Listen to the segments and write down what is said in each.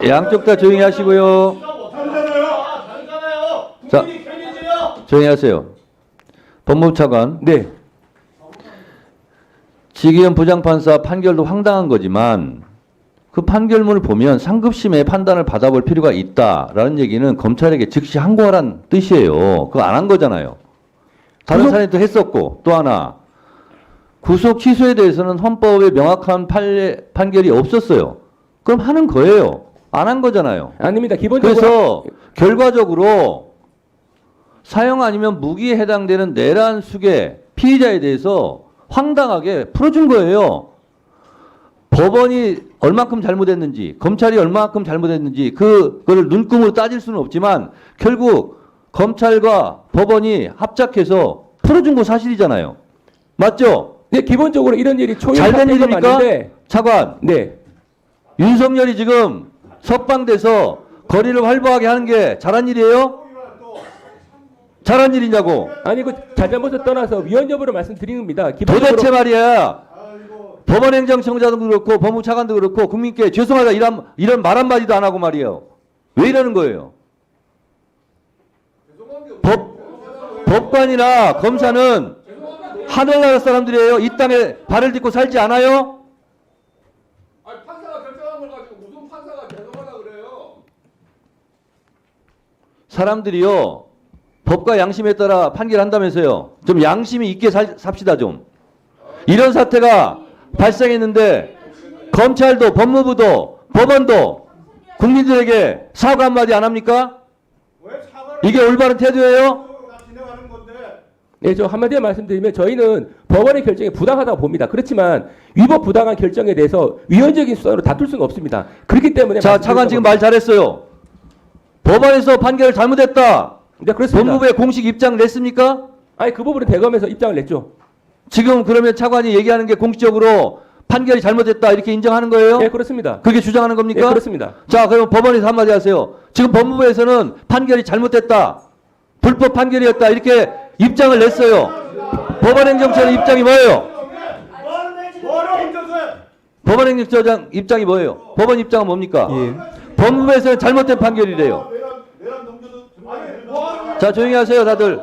양쪽 다 조용히 하시고요. 자, 조용히 하세요. 법무부 차관. 네. 지기현 부장판사 판결도 황당한 거지만 그 판결문을 보면 상급심의 판단을 받아볼 필요가 있다라는 얘기는 검찰에게 즉시 항고하라는 뜻이에요. 그거 안 한 거잖아요. 다른 사람도 했었고, 또 하나 구속 취소에 대해서는 헌법에 명확한 판결이 없었어요. 그럼 하는 거예요. 안 한 거잖아요. 아닙니다. 기본적으로. 그래서 결과적으로 사형 아니면 무기에 해당되는 내란 수괴 피의자에 대해서 황당하게 풀어준 거예요. 법원이 얼마큼 잘못했는지, 검찰이 얼마큼 잘못했는지 그걸 눈금으로 따질 수는 없지만 결국 검찰과 법원이 합작해서 풀어준 거 사실이잖아요. 맞죠? 네, 기본적으로 이런 일이 초유의 잘된 사건은 일입니까? 맞는데, 차관, 네. 윤석열이 지금 석방돼서 거리를 활보하게 하는 게 잘한 일이에요? 잘한 일이냐고. 아니 그 잘잘못을 떠나서 위헌 여부를 말씀드리는 겁니다. 기본적으로. 도대체 말이야. 법원행정청자도 그렇고 법무부 차관도 그렇고 국민께 죄송하다 이런 말 한마디도 안 하고 말이에요. 왜 이러는 거예요? 법관이나 검사는 하늘나라 사람들이에요. 이 땅에 발을 딛고 살지 않아요? 아니 판사가 결정한 걸 가지고 무슨 판사가 죄송하다 그래요? 사람들이요. 법과 양심에 따라 판결한다면서요. 좀 양심이 있게 삽시다 좀. 이런 사태가 발생했는데 검찰도 법무부도 법원도 국민들에게 사과 한마디 안 합니까? 이게 올바른 태도예요? 네, 저 한마디만 말씀드리면 저희는 법원의 결정이 부당하다고 봅니다. 그렇지만 위법 부당한 결정에 대해서 위헌적인 수단으로 다툴 수는 없습니다. 그렇기 때문에 자, 차관 지금 말 잘했어요. 법원에서 판결을 잘못했다. 네, 그렇습니다. 법무부에 공식 입장을 냈습니까? 아니 그 부분은 대검에서 입장을 냈죠. 지금 그러면 차관이 얘기하는 게 공식적으로 판결이 잘못됐다 이렇게 인정하는 거예요? 네, 그렇습니다. 그렇게 주장하는 겁니까? 네, 그렇습니다. 자, 그럼 법원에서 한마디 하세요. 지금 법무부에서는 판결이 잘못됐다. 불법 판결이었다. 이렇게 입장을 냈어요. 법원행정처의 입장이 뭐예요? 법원행정처장 입장이 뭐예요? 법원 입장은 뭡니까? 법무부에서는 잘못된 판결이래요. 자, 조용히 하세요, 다들.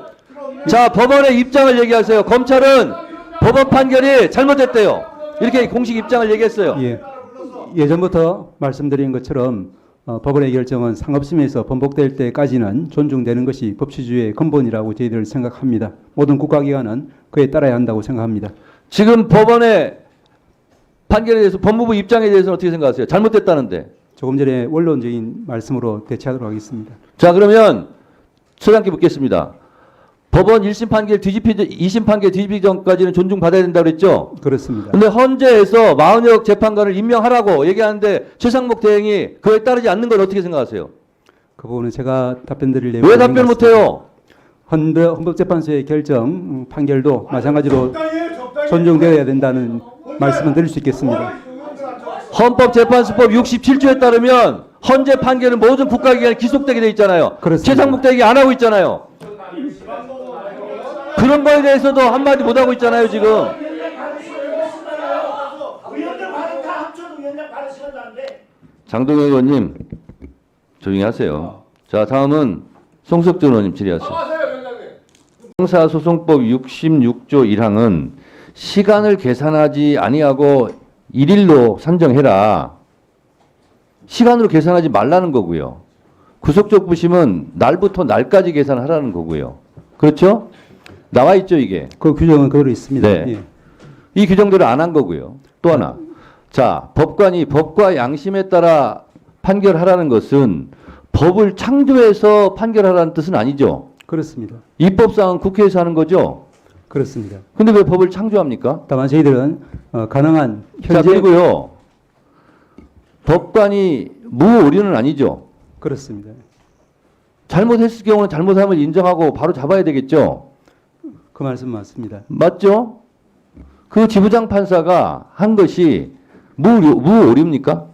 자, 법원의 입장을 얘기하세요. 검찰은 법원 판결이 잘못됐대요. 이렇게 공식 입장을 얘기했어요. 예전부터 말씀드린 것처럼 법원의 결정은 상업심에서 번복될 때까지는 존중되는 것이 법치주의의 근본이라고 저희들은 생각합니다. 모든 국가기관은 그에 따라야 한다고 생각합니다. 지금 법원의 판결에 대해서 법무부 입장에 대해서는 어떻게 생각하세요? 잘못됐다는데. 조금 전에 원론적인 말씀으로 대체하도록 하겠습니다. 자, 그러면 소장께 묻겠습니다. 법원 1심 판결 뒤집히 2심 판결 뒤집히기 전까지는 존중받아야 된다고 그랬죠? 그렇습니다. 근데 헌재에서 마은혁 재판관을 임명하라고 얘기하는데 최상목 대행이 그에 따르지 않는 걸 어떻게 생각하세요? 그 부분은 제가 답변 드릴 내용이 왜 아닌 답변 것 같습니다. 못해요? 헌법재판소의 결정, 판결도 마찬가지로 존중되어야 된다는 말씀을 드릴 수 있겠습니다. 헌법재판소법 67조에 따르면 헌재 판결은 모든 국가기관에 기속되게 돼 있잖아요. 그렇습니다. 최상목 대행이 안 하고 있잖아요. 그런 거에 대해서도 한마디 못 하고 있잖아요, 지금. 장동영 의원님, 조용히 하세요. 자, 다음은 송석준 의원님 질의하세요. 형사소송법 66조 1항은 시간을 계산하지 아니하고 일일로 산정해라. 시간으로 계산하지 말라는 거고요. 구속적 부심은 날부터 날까지 계산하라는 거고요. 그렇죠? 나와 있죠, 이게. 그 규정은 그대로 있습니다. 네. 예. 이 규정대로 안 한 거고요. 또 하나. 자, 법관이 법과 양심에 따라 판결하라는 것은 법을 창조해서 판결하라는 뜻은 아니죠. 그렇습니다. 입법사항은 국회에서 하는 거죠. 그렇습니다. 근데 왜 법을 창조합니까? 다만 저희들은 가능한 자, 현재 그리고요. 법관이 무오류는 아니죠. 그렇습니다. 잘못했을 경우는 잘못함을 인정하고 바로 잡아야 되겠죠. 그 말씀 맞습니다. 맞죠? 그 지부장 판사가 한 것이 무오류입니까?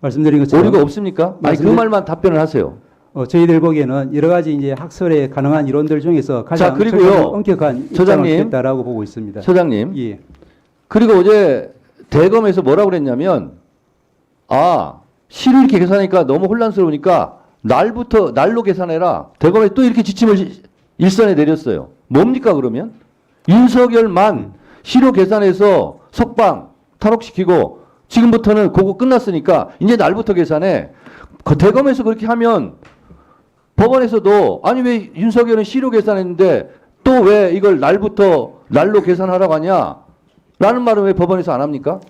말씀드린 것처럼 오류가 없습니까? 아니, 그 말만 답변을 하세요. 저희들 보기에는 여러 가지 이제 학설의 가능한 이론들 중에서 가장 그리고요. 엄격한 입장을 처장님. 취했다라고 보고 있습니다. 처장님. 예. 그리고 어제 대검에서 뭐라고 그랬냐면 시로 이렇게 계산하니까 너무 혼란스러우니까 날로 계산해라. 대법원이 또 이렇게 지침을 일선에 내렸어요. 뭡니까 그러면? 윤석열만 시로 계산해서 석방 탈옥시키고 지금부터는 그거 끝났으니까 이제 날부터 계산해. 대검에서 그렇게 하면 법원에서도 아니 왜 윤석열은 시로 계산했는데 또 왜 이걸 날로 계산하라고 하냐? 라는 말은 왜 법원에서 안 합니까?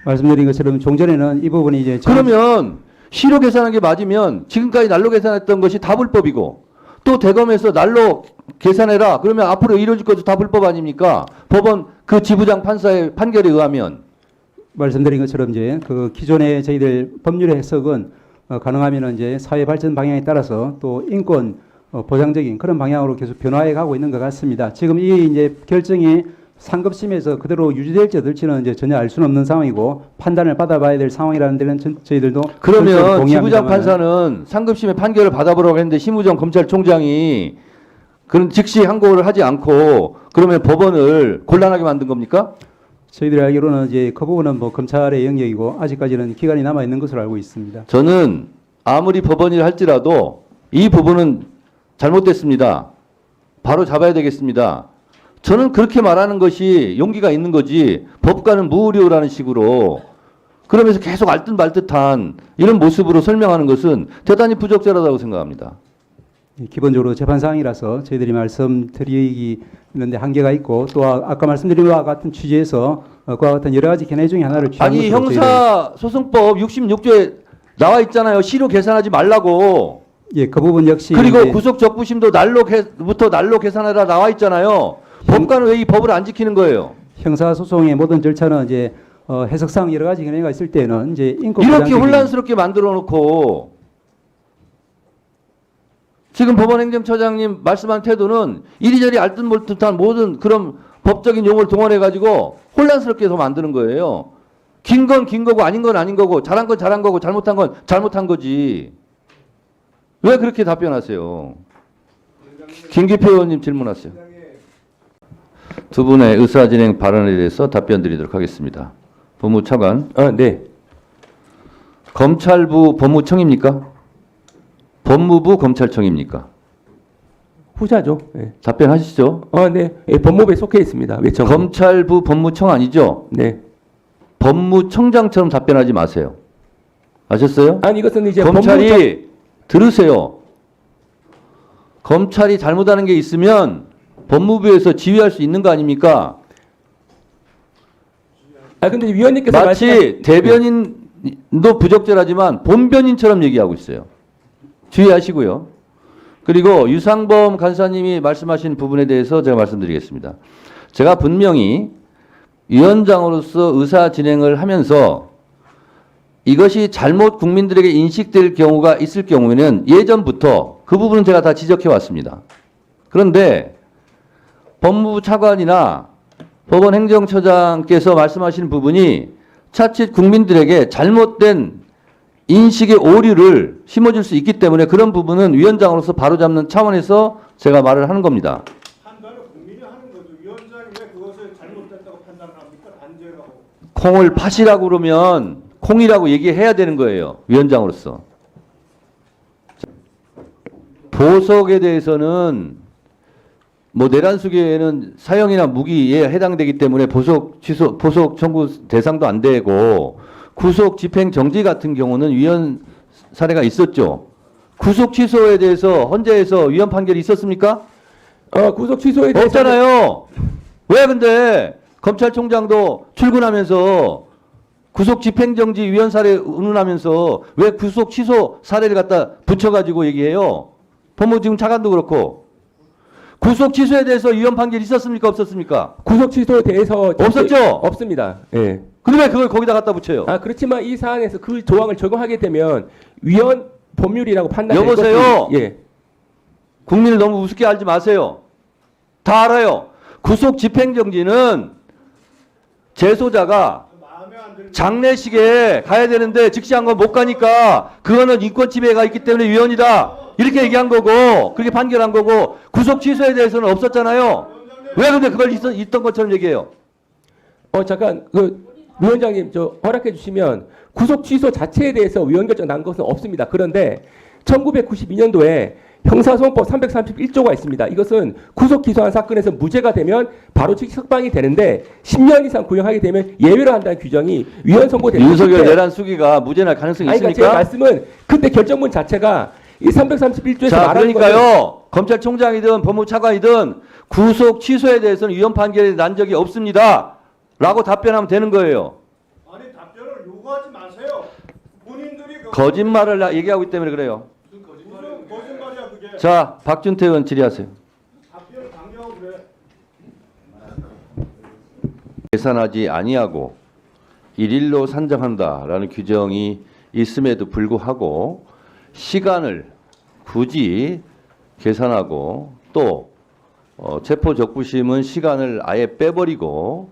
말씀드린 것처럼 종전에는 이 부분이 이제 그러면 시로 계산한 게 맞으면 지금까지 날로 계산했던 것이 다 불법이고 또 대검에서 날로 계산해라. 그러면 앞으로 이루어질 것도 다 불법 아닙니까? 법원 그 지부장 판사의 판결에 의하면. 말씀드린 것처럼 이제 그 기존의 저희들 법률의 해석은 가능하면 이제 사회 발전 방향에 따라서 또 인권 보장적인 그런 방향으로 계속 변화해 가고 있는 것 같습니다. 지금 이 이제 결정이 상급심에서 그대로 유지될지 어떨지는 이제 전혀 알 수는 없는 상황이고 판단을 받아봐야 될 상황이라는 데는 저희들도 그러면 지부장 동의합니다만 판사는 상급심의 판결을 받아보라고 했는데 심우정 검찰총장이 그런 즉시 항고를 하지 않고 그러면 법원을 곤란하게 만든 겁니까? 저희들이 알기로는 이제 그 부분은 뭐 검찰의 영역이고 아직까지는 기간이 남아 있는 것으로 알고 있습니다. 저는 아무리 법원이 할지라도 이 부분은 잘못됐습니다. 바로 잡아야 되겠습니다. 저는 그렇게 말하는 것이 용기가 있는 거지 법관은 무의료라는 식으로 그러면서 계속 알듯 말듯한 이런 모습으로 설명하는 것은 대단히 부적절하다고 생각합니다. 기본적으로 재판 사항이라서 저희들이 말씀드리는데 한계가 있고 또 아까 말씀드린 것과 같은 취지에서 그와 같은 여러 가지 견해 중에 하나를 취한 아니 것으로 형사소송법 66조에 나와 있잖아요. 시로 계산하지 말라고. 예, 그 부분 역시 그리고 이제 구속 적부심도 날로부터 날로 계산해라 나와 있잖아요. 법관은 왜 이 법을 안 지키는 거예요? 형사소송의 모든 절차는 이제 해석상 여러 가지 견해가 있을 때는 이제 인권 이렇게 보장적인- 혼란스럽게 만들어 놓고 지금 법원행정처장님 말씀한 태도는 이리저리 알듯말듯한 모든 그런 법적인 용어를 동원해 가지고 혼란스럽게 더 만드는 거예요. 긴 건 긴 거고 아닌 건 아닌 거고 잘한 건 잘한 거고 잘못한 건 잘못한 거지. 왜 그렇게 답변하세요? 김기표 의원님 질문하세요. 두 분의 의사진행 발언에 대해서 답변 드리도록 하겠습니다. 법무차관, 네. 검찰부 법무청입니까? 법무부 검찰청입니까? 후자죠. 네. 답변하시죠. 네. 예, 법무부에 속해 있습니다. 외청. 검찰부 법무청 아니죠? 네. 법무청장처럼 답변하지 마세요. 아셨어요? 아니 이것은 이제 검찰이 들으세요. 검찰이 잘못하는 게 있으면 법무부에서 지휘할 수 있는 거 아닙니까? 근데 위원님께서 마치 대변인도 부적절하지만 본변인처럼 얘기하고 있어요. 주의하시고요. 그리고 유상범 간사님이 말씀하신 부분에 대해서 제가 말씀드리겠습니다. 제가 분명히 위원장으로서 의사 진행을 하면서 이것이 잘못 국민들에게 인식될 경우가 있을 경우에는 예전부터 그 부분은 제가 다 지적해 왔습니다. 그런데 법무부 차관이나 법원 행정처장께서 말씀하시는 부분이 차칫 국민들에게 잘못된 인식의 오류를 심어줄 수 있기 때문에 그런 부분은 위원장으로서 바로잡는 차원에서 제가 말을 하는 겁니다. 판단을 국민이 하는 거죠. 위원장이 왜 그것을 잘못됐다고 판단을 합니까? 단죄라고. 콩을 팥이라고 그러면 콩이라고 얘기해야 되는 거예요. 위원장으로서. 보석에 대해서는 뭐 내란수계에는 사형이나 무기에 해당되기 때문에 보석 청구 대상도 안 되고 구속 집행 정지 같은 경우는 위헌 사례가 있었죠. 구속 취소에 대해서 헌재에서 위헌 판결이 있었습니까? 구속 취소에 대해서 없잖아요. 왜 근데 검찰총장도 출근하면서 구속 집행정지 위헌 사례 운운하면서 왜 구속 취소 사례를 갖다 붙여가지고 얘기해요? 법무부 지금 차관도 그렇고 구속 취소에 대해서 위헌 판결이 있었습니까? 없었습니까? 구속 취소에 대해서 없었죠? 없습니다. 예. 근데 왜 그걸 거기다 갖다 붙여요? 그렇지만 이 사안에서 그 조항을 적용하게 되면 위헌 법률이라고 판단될 여보세요? 것이- 예. 국민을 너무 우습게 알지 마세요. 다 알아요. 구속 집행정지는 재소자가 마음에 안 드는 장례식에 가야 되는데 즉시한 건 못 가니까 그거는 인권 침해가 있기 때문에 위헌이다. 이렇게 얘기한 거고 그렇게 판결한 거고 구속 취소에 대해서는 없었잖아요. 왜 근데 그걸 있던 것처럼 얘기해요? 잠깐 위원장님 저 허락해 주시면 구속 취소 자체에 대해서 위헌 결정 난 것은 없습니다. 그런데 1992년도에 형사소송법 331조가 있습니다. 이것은 구속 기소한 사건에서 무죄가 되면 바로 즉시 석방이 되는데 10년 이상 구형하게 되면 예외로 한다는 규정이 위헌 선고되는 윤석열 내란 수기가 무죄 날 가능성이 아니, 그러니까 제 있습니까? 말씀은 그때 결정문 자체가 이 331조에서 자, 말하는 거는 그러니까요. 검찰총장이든 법무차관이든 구속 취소에 대해서는 위헌 판결이 난 적이 없습니다. 라고 답변하면 되는 거예요. 아니 답변을 요구하지 마세요. 본인들이 그 거짓말을 얘기하고 있기 때문에 그래요. 무슨 거짓말이야 그게. 자, 박준태 의원 질의하세요. 답변을 강요하고 그래. 계산하지 아니하고 일일로 산정한다라는 규정이 있음에도 불구하고 시간을 굳이 계산하고 또 체포적부심은 시간을 아예 빼버리고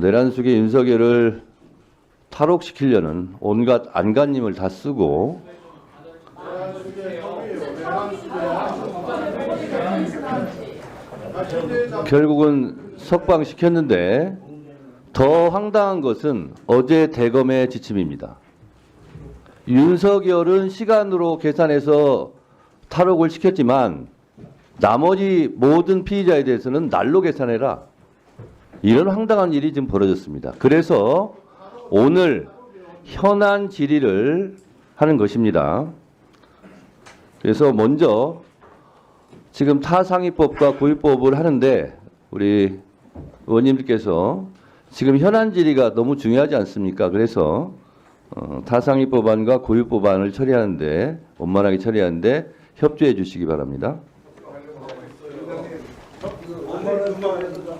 내란숙의 윤석열을 탈옥시키려는 온갖 안간힘을 다 쓰고 결국은 석방시켰는데 더 황당한 것은 어제 대검의 지침입니다. 윤석열은 시간으로 계산해서 탈옥을 시켰지만 나머지 모든 피의자에 대해서는 날로 계산해라. 이런 황당한 일이 지금 벌어졌습니다. 그래서 오늘 현안 질의를 하는 것입니다. 그래서 먼저 지금 타상위법과 고유법을 하는데 우리 의원님들께서 지금 현안 질의가 너무 중요하지 않습니까? 그래서 타상위법안과 고유법안을 처리하는데 원만하게 처리하는데 협조해 주시기 바랍니다.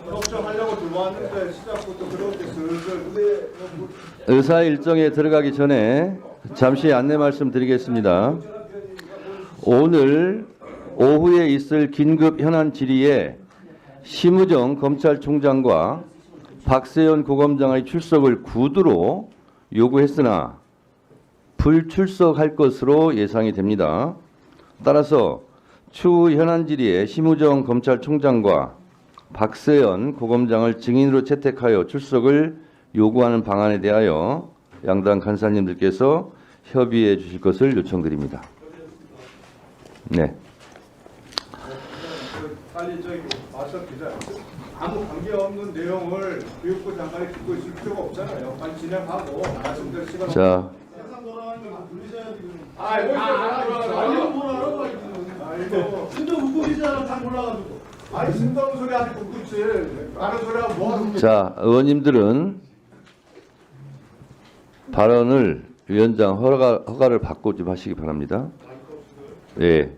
걱정하려고 들어왔는데 시작부터 그렇게 슬슬 의사 일정에 들어가기 전에 잠시 안내 말씀드리겠습니다. 오늘 오후에 있을 긴급 현안 질의에 심우정 검찰총장과 박세현 고검장의 출석을 구두로 요구했으나 불출석할 것으로 예상이 됩니다. 따라서 추후 현안 질의에 심우정 검찰총장과 박세현 고검장을 증인으로 채택하여 출석을 요구하는 방안에 대하여 양당 간사님들께서 협의해 주실 것을 요청드립니다. 네. 빨리 저기 와서 기자 아무 관계 없는 내용을 교육부 장관이 듣고 있을 필요가 없잖아요. 빨리 진행하고 말씀드릴 시간. 자, 세상 돌아가는 거 돌리셔야지. 아이고, 진짜 웃고 계시잖아. 다 몰라가지고. 아니 쓴다는 소리 하지 웃고지. 다른 소리하고 뭐 하는 거야. 자, 의원님들은 발언을 위원장 허가를 받고 좀 하시기 바랍니다. 예.